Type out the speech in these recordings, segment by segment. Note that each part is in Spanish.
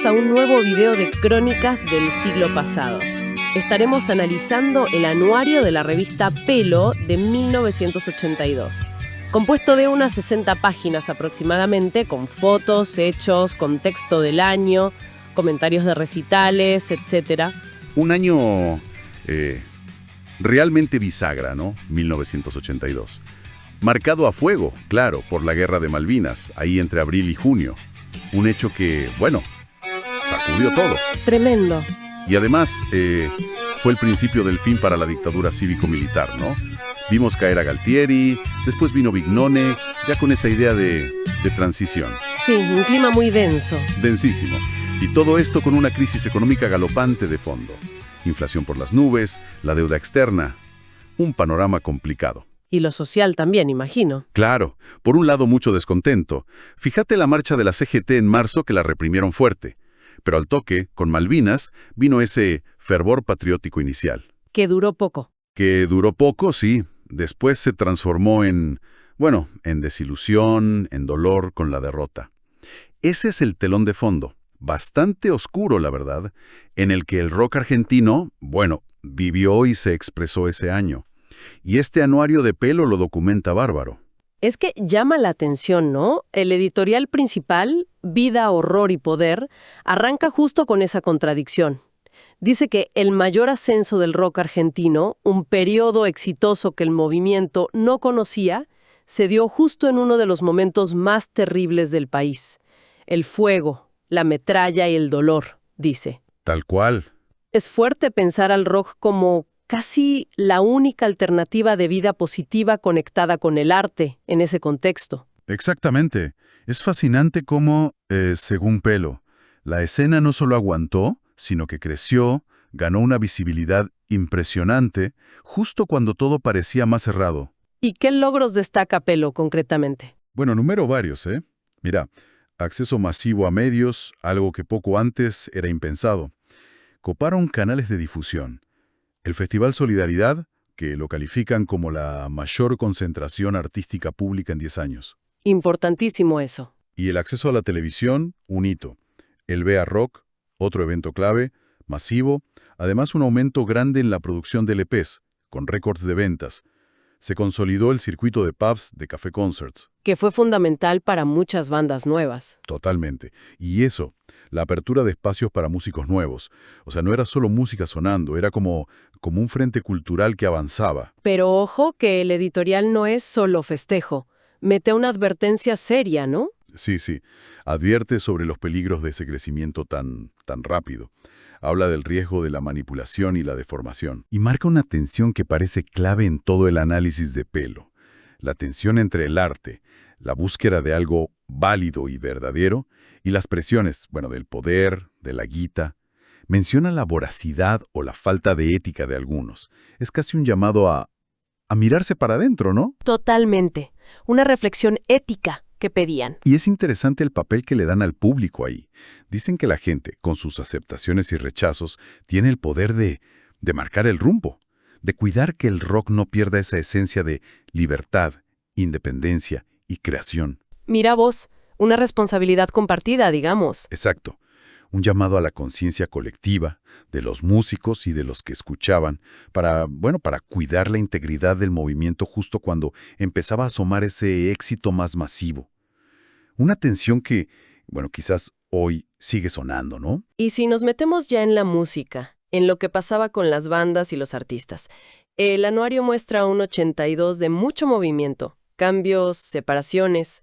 a un nuevo video de Crónicas del siglo pasado. Estaremos analizando el anuario de la revista Pelo de 1982, compuesto de unas 60 páginas aproximadamente, con fotos, hechos, contexto del año, comentarios de recitales, etc. Un año realmente bisagra, ¿no? 1982. Marcado a fuego, claro, por la Guerra de Malvinas, ahí entre abril y junio. Un hecho que, bueno, sacudió todo. Tremendo. Y además, fue el principio del fin para la dictadura cívico-militar, ¿no? Vimos caer a Galtieri, después vino Vignone, ya con esa idea de transición. Sí, un clima muy denso. Densísimo. Y todo esto con una crisis económica galopante de fondo. Inflación por las nubes, la deuda externa. Un panorama complicado. Y lo social también, imagino. Claro, por un lado mucho descontento. Fíjate la marcha de la CGT en marzo que la reprimieron fuerte. Pero al toque, con Malvinas, vino ese fervor patriótico inicial. Que duró poco. Que duró poco, sí. Después se transformó en desilusión, en dolor con la derrota. Ese es el telón de fondo, bastante oscuro, la verdad, en el que el rock argentino, vivió y se expresó ese año. Y este anuario de Pelo lo documenta bárbaro. Es que llama la atención, ¿no? El editorial principal, Vida, Horror y Poder, arranca justo con esa contradicción. Dice que el mayor ascenso del rock argentino, un periodo exitoso que el movimiento no conocía, se dio justo en uno de los momentos más terribles del país. El fuego, la metralla y el dolor, dice. Tal cual. Es fuerte pensar al rock como casi la única alternativa de vida positiva conectada con el arte en ese contexto. Exactamente. Es fascinante cómo, según Pelo, la escena no solo aguantó, sino que creció, ganó una visibilidad impresionante, justo cuando todo parecía más cerrado. ¿Y qué logros destaca Pelo concretamente? Bueno, número varios, ¿eh? Mira, acceso masivo a medios, algo que poco antes era impensado. Coparon canales de difusión. El Festival Solidaridad, que lo califican como la mayor concentración artística pública en 10 años. Importantísimo eso. Y el acceso a la televisión, un hito. El BEA Rock, otro evento clave, masivo, además un aumento grande en la producción de LPs, con récords de ventas. Se consolidó el circuito de pubs de Café Concerts. Que fue fundamental para muchas bandas nuevas. Totalmente. Y eso, la apertura de espacios para músicos nuevos. O sea, no era solo música sonando, era como un frente cultural que avanzaba. Pero ojo que el editorial no es solo festejo. Mete una advertencia seria, ¿no? Sí. Advierte sobre los peligros de ese crecimiento tan rápido. Habla del riesgo de la manipulación y la deformación. Y marca una tensión que parece clave en todo el análisis de Pelo. La tensión entre el arte, la búsqueda de algo válido y verdadero, y las presiones, del poder, de la guita. Menciona la voracidad o la falta de ética de algunos. Es casi un llamado a mirarse para adentro, ¿no? Totalmente. Una reflexión ética que pedían. Y es interesante el papel que le dan al público ahí. Dicen que la gente, con sus aceptaciones y rechazos, tiene el poder de marcar el rumbo, de cuidar que el rock no pierda esa esencia de libertad, independencia y creación. Mira vos, una responsabilidad compartida, digamos. Exacto. Un llamado a la conciencia colectiva de los músicos y de los que escuchaban para cuidar la integridad del movimiento justo cuando empezaba a asomar ese éxito más masivo. Una tensión que, quizás hoy sigue sonando, ¿no? Y si nos metemos ya en la música, en lo que pasaba con las bandas y los artistas, el anuario muestra un 82 de mucho movimiento, cambios, separaciones.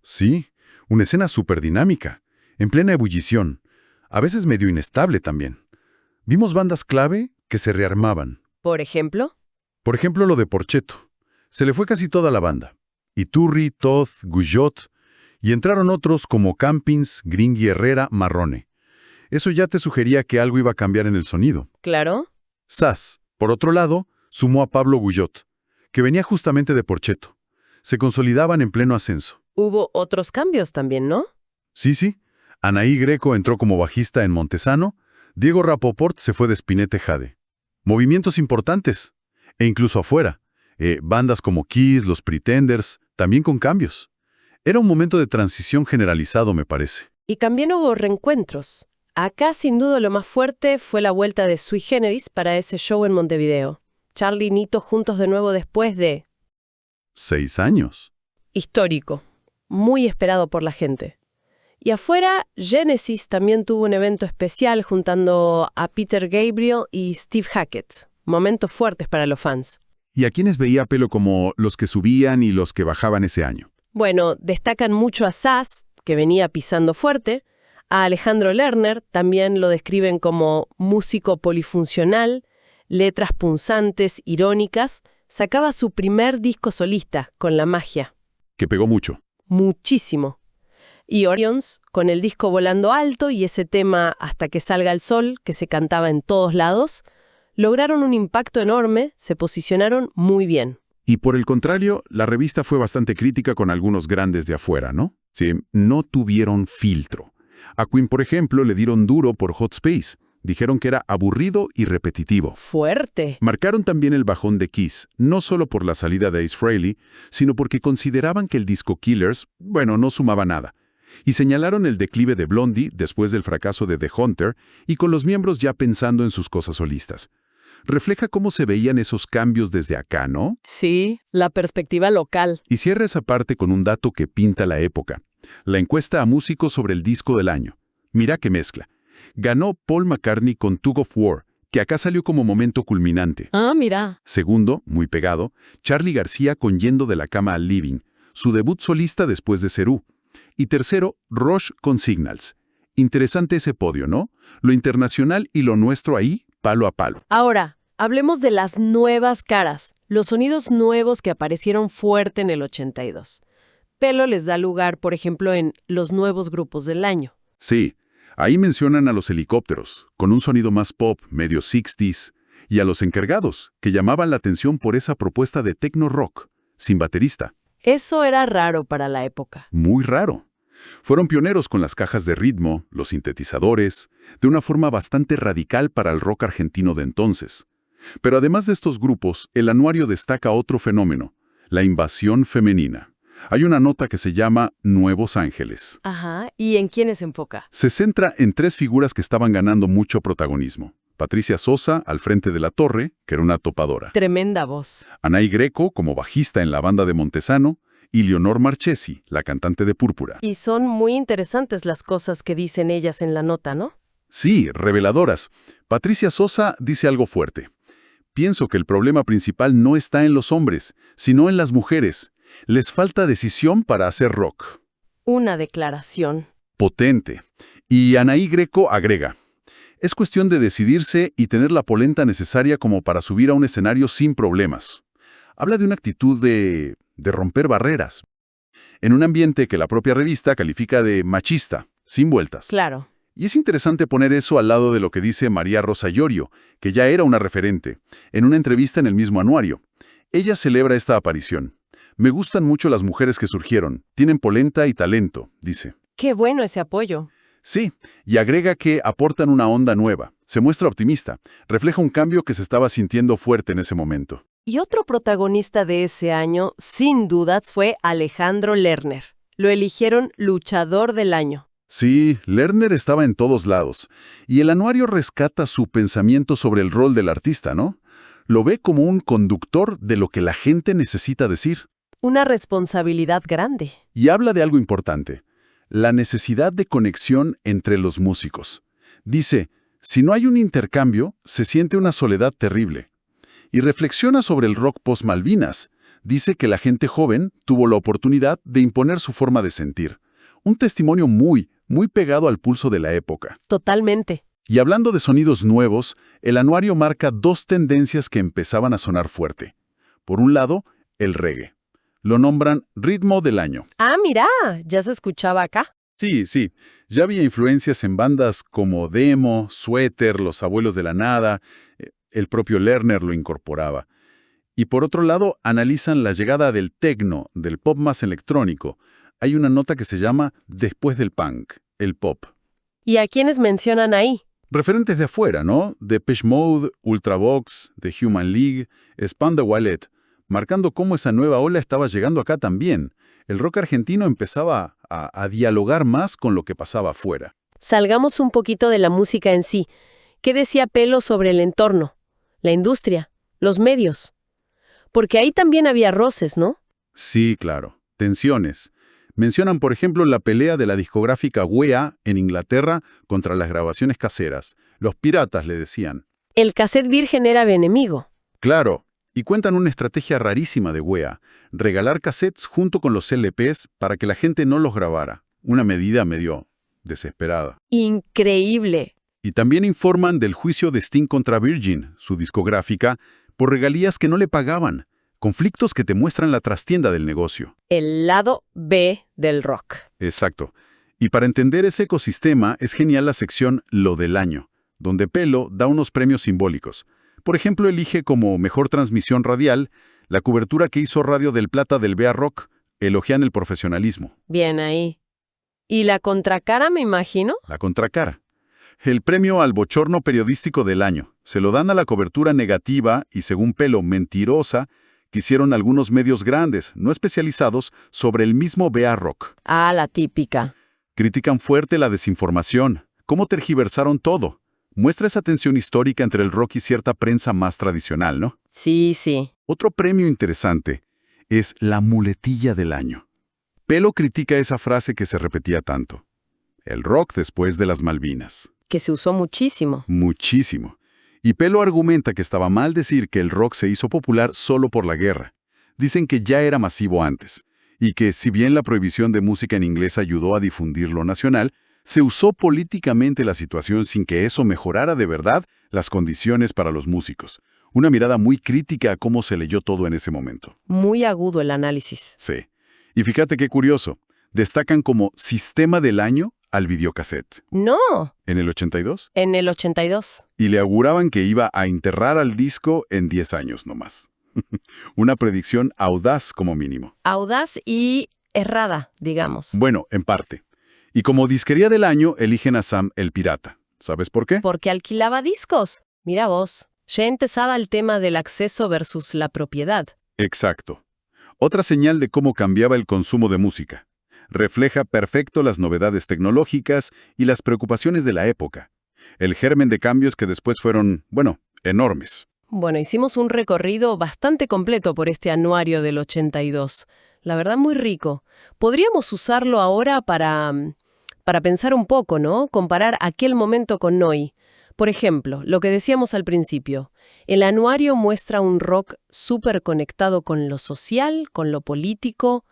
Sí, una escena súper dinámica, en plena ebullición, a veces medio inestable también. Vimos bandas clave que se rearmaban. ¿Por ejemplo? Por ejemplo, lo de Porchetto. Se le fue casi toda la banda. Iturri, Toth, Guyot, y entraron otros como Campins, Gringui Herrera, Marrone. Eso ya te sugería que algo iba a cambiar en el sonido. Claro. Sass, por otro lado, sumó a Pablo Guyot, que venía justamente de Porchetto. Se consolidaban en pleno ascenso. Hubo otros cambios también, ¿no? Sí. Anaí Greco entró como bajista en Montesano, Diego Rapoport se fue de Spinetta Jade. Movimientos importantes, e incluso afuera. Bandas como Kiss, Los Pretenders, también con cambios. Era un momento de transición generalizado, me parece. Y también hubo reencuentros. Acá, sin duda, lo más fuerte fue la vuelta de Sui Generis para ese show en Montevideo. Charly y Nito juntos de nuevo después de... 6 años. Histórico. Muy esperado por la gente. Y afuera, Genesis también tuvo un evento especial juntando a Peter Gabriel y Steve Hackett. Momentos fuertes para los fans. ¿Y a quiénes veía Pelo como los que subían y los que bajaban ese año? Bueno, destacan mucho a Sass, que venía pisando fuerte. A Alejandro Lerner también lo describen como músico polifuncional, letras punzantes, irónicas. Sacaba su primer disco solista, con La Magia. Que pegó mucho. Muchísimo. Y Orions, con el disco Volando Alto y ese tema Hasta que salga el sol, que se cantaba en todos lados, lograron un impacto enorme, se posicionaron muy bien. Y por el contrario, la revista fue bastante crítica con algunos grandes de afuera, ¿no? Sí, no tuvieron filtro. A Queen, por ejemplo, le dieron duro por Hot Space. Dijeron que era aburrido y repetitivo. Fuerte. Marcaron también el bajón de Kiss, no solo por la salida de Ace Frehley, sino porque consideraban que el disco Killers, no sumaba nada. Y señalaron el declive de Blondie después del fracaso de The Hunter y con los miembros ya pensando en sus cosas solistas. Refleja cómo se veían esos cambios desde acá, ¿no? Sí, la perspectiva local. Y cierra esa parte con un dato que pinta la época. La encuesta a músicos sobre el disco del año. Mira qué mezcla. Ganó Paul McCartney con Tug of War, que acá salió como momento culminante. Ah, mira. Segundo, muy pegado, Charly García con Yendo de la cama al living, su debut solista después de Cerú. Y tercero, Rush con Signals. Interesante ese podio, ¿no? Lo internacional y lo nuestro ahí, palo a palo. Ahora, hablemos de las nuevas caras, los sonidos nuevos que aparecieron fuerte en el 82. Pelo les da lugar, por ejemplo, en los nuevos grupos del año. Sí, ahí mencionan a los Helicópteros, con un sonido más pop, medio 60s, y a los Encargados, que llamaban la atención por esa propuesta de techno rock, sin baterista. Eso era raro para la época. Muy raro. Fueron pioneros con las cajas de ritmo, los sintetizadores, de una forma bastante radical para el rock argentino de entonces. Pero además de estos grupos, el anuario destaca otro fenómeno, la invasión femenina. Hay una nota que se llama Nuevos Ángeles. Ajá, ¿y en quiénes se enfoca? Se centra en 3 figuras que estaban ganando mucho protagonismo. Patricia Sosa, al frente de La Torre, que era una topadora. Tremenda voz. Anaí Greco, como bajista en la banda de Montesano, y Leonor Marchesi, la cantante de Púrpura. Y son muy interesantes las cosas que dicen ellas en la nota, ¿no? Sí, reveladoras. Patricia Sosa dice algo fuerte. Pienso que el problema principal no está en los hombres, sino en las mujeres. Les falta decisión para hacer rock. Una declaración. Potente. Y Anaí Greco agrega, es cuestión de decidirse y tener la polenta necesaria como para subir a un escenario sin problemas. Habla de una actitud de romper barreras. En un ambiente que la propia revista califica de machista, sin vueltas. Claro. Y es interesante poner eso al lado de lo que dice María Rosa Llorio, que ya era una referente, en una entrevista en el mismo anuario. Ella celebra esta aparición. Me gustan mucho las mujeres que surgieron, tienen polenta y talento, dice. Qué bueno ese apoyo. Sí, y agrega que aportan una onda nueva. Se muestra optimista, refleja un cambio que se estaba sintiendo fuerte en ese momento. Y otro protagonista de ese año, sin dudas, fue Alejandro Lerner. Lo eligieron luchador del año. Sí, Lerner estaba en todos lados, y el anuario rescata su pensamiento sobre el rol del artista, ¿no? Lo ve como un conductor de lo que la gente necesita decir. Una responsabilidad grande. Y habla de algo importante, la necesidad de conexión entre los músicos. Dice, si no hay un intercambio, se siente una soledad terrible. Y reflexiona sobre el rock post-Malvinas. Dice que la gente joven tuvo la oportunidad de imponer su forma de sentir. Un testimonio muy pegado al pulso de la época. Totalmente. Y hablando de sonidos nuevos, el anuario marca 2 tendencias que empezaban a sonar fuerte. Por un lado, el reggae. Lo nombran ritmo del año. Ah, mira, ya se escuchaba acá. Sí. Ya había influencias en bandas como Demo, Suéter, Los Abuelos de la Nada. El propio Lerner lo incorporaba. Y por otro lado, analizan la llegada del techno, del pop más electrónico. Hay una nota que se llama Después del punk, el pop. ¿Y a quiénes mencionan ahí? Referentes de afuera, ¿no? Depeche Mode, Ultravox, The Human League, Spandau the Ballet, marcando cómo esa nueva ola estaba llegando acá también. El rock argentino empezaba a dialogar más con lo que pasaba afuera. Salgamos un poquito de la música en sí. ¿Qué decía Pelo sobre el entorno, la industria, los medios? Porque ahí también había roces, ¿no? Sí, claro. Tensiones. Mencionan, por ejemplo, la pelea de la discográfica Wea en Inglaterra contra las grabaciones caseras. Los piratas le decían. El cassette virgen era enemigo. Claro, y cuentan una estrategia rarísima de Wea, regalar cassettes junto con los LPs para que la gente no los grabara. Una medida medio desesperada. Increíble. Y también informan del juicio de Sting contra Virgin, su discográfica, por regalías que no le pagaban. Conflictos que te muestran la trastienda del negocio. El lado B del rock. Exacto. Y para entender ese ecosistema es genial la sección Lo del Año, donde Pelo da unos premios simbólicos. Por ejemplo, elige como mejor transmisión radial la cobertura que hizo Radio del Plata del BA Rock. Elogian el profesionalismo. Bien ahí. ¿Y la contracara, me imagino? La contracara. El premio al bochorno periodístico del año. Se lo dan a la cobertura negativa y, según Pelo, mentirosa, que hicieron algunos medios grandes, no especializados, sobre el mismo BA Rock. Ah, la típica. Critican fuerte la desinformación, cómo tergiversaron todo. Muestra esa tensión histórica entre el rock y cierta prensa más tradicional, ¿no? Sí, sí. Otro premio interesante es la muletilla del año. Pelo critica esa frase que se repetía tanto. El rock después de las Malvinas. Que se usó muchísimo. Muchísimo. Y Pelo argumenta que estaba mal decir que el rock se hizo popular solo por la guerra. Dicen que ya era masivo antes, y que si bien la prohibición de música en inglés ayudó a difundir lo nacional, se usó políticamente la situación sin que eso mejorara de verdad las condiciones para los músicos. Una mirada muy crítica a cómo se leyó todo en ese momento. Muy agudo el análisis. Sí. Y fíjate qué curioso. Destacan como sistema del año al videocassette. No. ¿En el 82? En el 82. Y le auguraban que iba a enterrar al disco en 10 años nomás. Una predicción audaz como mínimo. Audaz y errada, digamos. Bueno, en parte. Y como disquería del año, eligen a Sam el Pirata. ¿Sabes por qué? Porque alquilaba discos. Mira vos. Ya empezaba el tema del acceso versus la propiedad. Exacto. Otra señal de cómo cambiaba el consumo de música. Refleja perfecto las novedades tecnológicas y las preocupaciones de la época. El germen de cambios que después fueron, bueno, enormes. Bueno, hicimos un recorrido bastante completo por este anuario del 82. La verdad, muy rico. Podríamos usarlo ahora para pensar un poco, ¿no? Comparar aquel momento con hoy. Por ejemplo, lo que decíamos al principio. El anuario muestra un rock súper conectado con lo social, con lo político,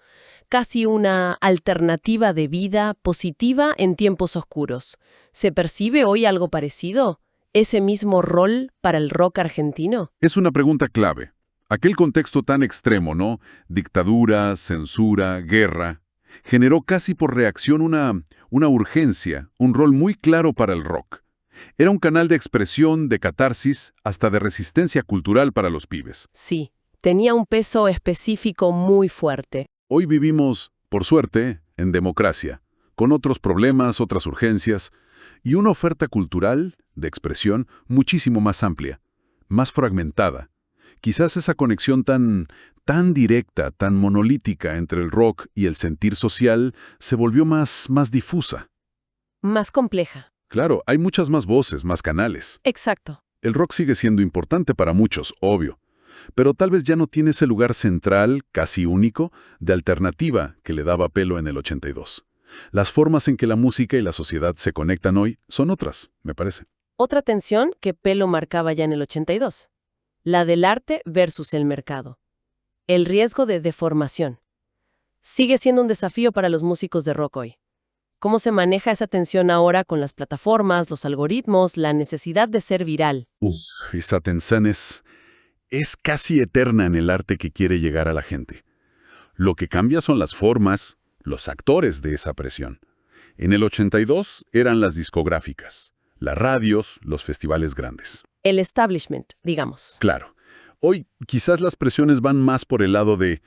casi una alternativa de vida positiva en tiempos oscuros. ¿Se percibe hoy algo parecido? ¿Ese mismo rol para el rock argentino? Es una pregunta clave. Aquel contexto tan extremo, ¿no? Dictadura, censura, guerra, generó casi por reacción una urgencia, un rol muy claro para el rock. Era un canal de expresión, de catarsis, hasta de resistencia cultural para los pibes. Sí, tenía un peso específico muy fuerte. Hoy vivimos, por suerte, en democracia, con otros problemas, otras urgencias, y una oferta cultural, de expresión, muchísimo más amplia, más fragmentada. Quizás esa conexión tan directa, tan monolítica entre el rock y el sentir social se volvió más difusa. Más compleja. Claro, hay muchas más voces, más canales. Exacto. El rock sigue siendo importante para muchos, obvio, pero tal vez ya no tiene ese lugar central, casi único, de alternativa que le daba Pelo en el 82. Las formas en que la música y la sociedad se conectan hoy son otras, me parece. Otra tensión que Pelo marcaba ya en el 82. La del arte versus el mercado. El riesgo de deformación. Sigue siendo un desafío para los músicos de rock hoy. ¿Cómo se maneja esa tensión ahora con las plataformas, los algoritmos, la necesidad de ser viral? Esa tensión es casi eterna en el arte que quiere llegar a la gente. Lo que cambia son las formas, los actores de esa presión. En el 82 eran las discográficas, las radios, los festivales grandes. El establishment, digamos. Claro. Hoy quizás las presiones van más por el lado de,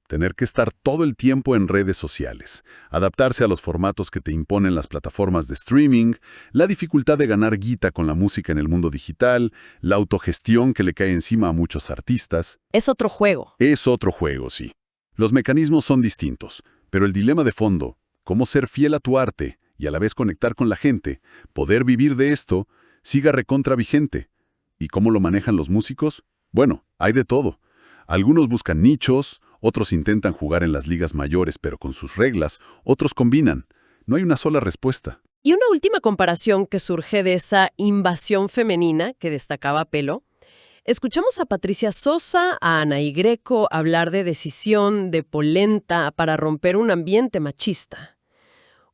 tener que estar todo el tiempo en redes sociales, adaptarse a los formatos que te imponen las plataformas de streaming, la dificultad de ganar guita con la música en el mundo digital, la autogestión que le cae encima a muchos artistas. Es otro juego. Es otro juego, sí. Los mecanismos son distintos, pero el dilema de fondo, cómo ser fiel a tu arte y a la vez conectar con la gente, poder vivir de esto, siga recontra vigente. ¿Y cómo lo manejan los músicos? Bueno, hay de todo. Algunos buscan nichos, otros intentan jugar en las ligas mayores pero con sus reglas, otros combinan. No hay una sola respuesta. Y una última comparación que surge de esa invasión femenina que destacaba Pelo. Escuchamos a Patricia Sosa, a Anaí Greco hablar de decisión, de polenta para romper un ambiente machista.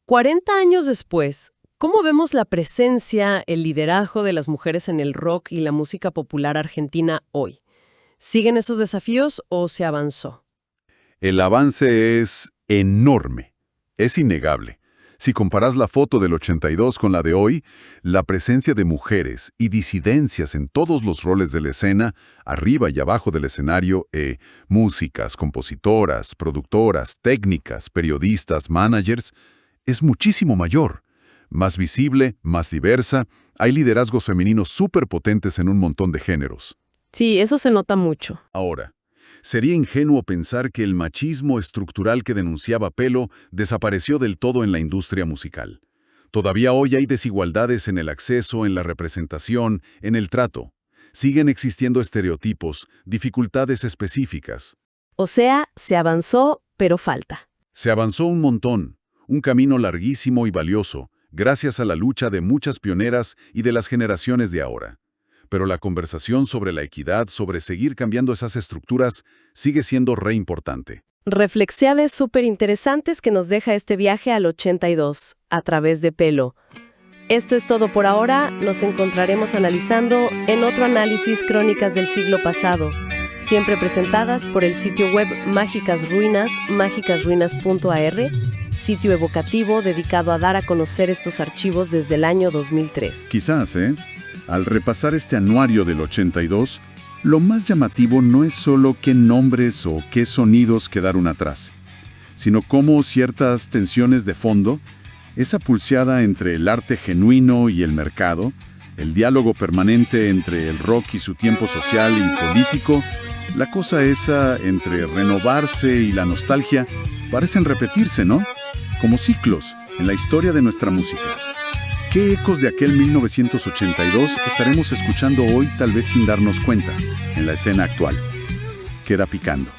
40 años después, ¿cómo vemos la presencia, el liderazgo de las mujeres en el rock y la música popular argentina hoy? ¿Siguen esos desafíos o se avanzó? El avance es enorme, es innegable. Si comparas la foto del 82 con la de hoy, la presencia de mujeres y disidencias en todos los roles de la escena, arriba y abajo del escenario, músicas, compositoras, productoras, técnicas, periodistas, managers, es muchísimo mayor. Más visible, más diversa, hay liderazgos femeninos súper potentes en un montón de géneros. Sí, eso se nota mucho. Ahora, sería ingenuo pensar que el machismo estructural que denunciaba Pelo desapareció del todo en la industria musical. Todavía hoy hay desigualdades en el acceso, en la representación, en el trato. Siguen existiendo estereotipos, dificultades específicas. O sea, se avanzó, pero falta. Se avanzó un montón, un camino larguísimo y valioso, gracias a la lucha de muchas pioneras y de las generaciones de ahora. Pero la conversación sobre la equidad, sobre seguir cambiando esas estructuras, sigue siendo re importante. Reflexiones súper interesantes que nos deja este viaje al 82, a través de Pelo. Esto es todo por ahora. Nos encontraremos analizando en otro análisis Crónicas del siglo pasado, siempre presentadas por el sitio web Mágicas Ruinas, mágicasruinas.ar, sitio evocativo dedicado a dar a conocer estos archivos desde el año 2003. Quizás, al repasar este anuario del 82, lo más llamativo no es solo qué nombres o qué sonidos quedaron atrás, sino cómo ciertas tensiones de fondo, esa pulseada entre el arte genuino y el mercado, el diálogo permanente entre el rock y su tiempo social y político, la cosa esa entre renovarse y la nostalgia, parecen repetirse, ¿no? Como ciclos en la historia de nuestra música. ¿Qué ecos de aquel 1982 estaremos escuchando hoy, tal vez sin darnos cuenta, en la escena actual? Queda picando.